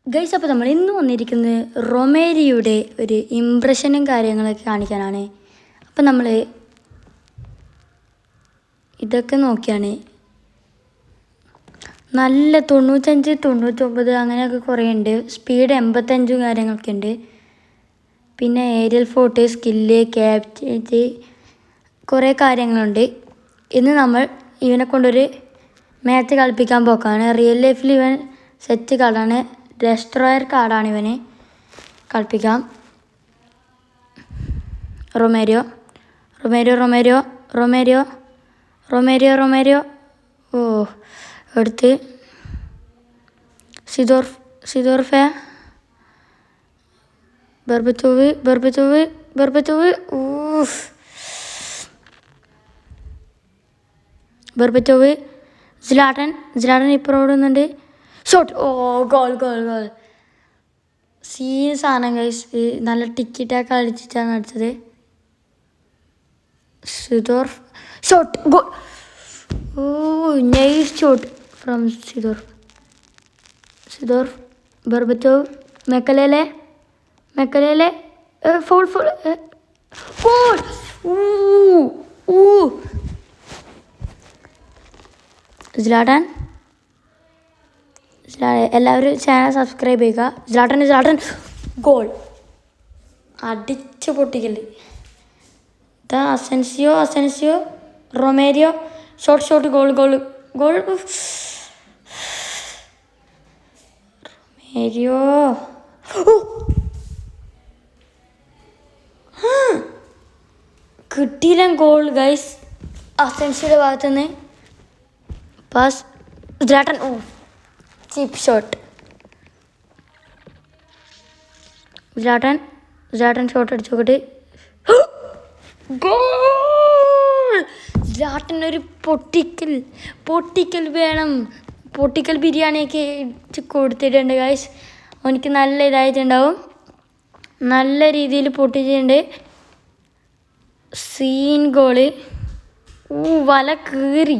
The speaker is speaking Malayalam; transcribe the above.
ഗൈസ്, അപ്പോൾ നമ്മൾ ഇന്ന് വന്നിരിക്കുന്നത് റൊമേരിയുടെ ഒരു ഇംപ്രഷനും കാര്യങ്ങളൊക്കെ കാണിക്കാനാണ്. അപ്പം നമ്മൾ ഇതൊക്കെ നോക്കിയാണ് നല്ല 95, 99 അങ്ങനെയൊക്കെ കുറേ ഉണ്ട്. സ്പീഡ് 85 കാര്യങ്ങളൊക്കെ ഉണ്ട്. പിന്നെ ഏരിയൽ ഫോർട്ട്, സ്കില്ല്, ക്യാപ്ചേജ് കുറേ കാര്യങ്ങളുണ്ട്. ഇന്ന് നമ്മൾ ഇവനെ കൊണ്ടൊരു മാച്ച് കളിപ്പിക്കാൻ പോക്കാണ്. റിയൽ ലൈഫിൽ ഇവൻ സെറ്റ് കാർഡാണ്, ഡെസ്ട്രോയർ കാർഡാണ്. ഇവന് കളിപ്പിക്കാം. Romario Romario Romario Romario Romario Romario ഓ എടുത്ത് സിദോർഫെ Berbatov Berbatov Berbatov Berbatov Zlatan ഇപ്പോൾ ഓടുന്നുണ്ട്. ഷോട്ട്! ഓ, ഗോൾ ഗോൾ ഗോൾ. സീൻ സാധനം ഗൈസ്. നല്ല ടിക്കറ്റൊക്കെ കളിച്ചിട്ടാണ് അടിച്ചത്. Seedorf shot! ഗോൾ! ഓ, nice shot from Seedorf Berbatov Makelele foul goal! Zlatan എല്ലാവരും ചാനൽ സബ്സ്ക്രൈബ് ചെയ്യുക. Zlatan goal! അടിച്ച് പൊട്ടിക്കല്. Asensio Romario shot goal Romario കിട്ടിയില്ല ഗോൾ ഗൈസ്. അസെൻസിയുടെ ഭാഗത്തുനിന്ന് pass. Zlatan cheap shot. Zlatan shot അടിച്ചു നോക്കട്ടെ. ഗോൾ! സിലാട്ടനൊരു പൊട്ടിക്കൽ വേണം. പൊട്ടിക്കൽ ബിരിയാണിയൊക്കെ കൊടുത്തിട്ടുണ്ട് ഗൈസ്. അവനിക്ക് നല്ല ഇതായിട്ടുണ്ടാവും. നല്ല രീതിയിൽ പൊട്ടിച്ചിട്ടുണ്ട്. Scene goal. വല കീറി.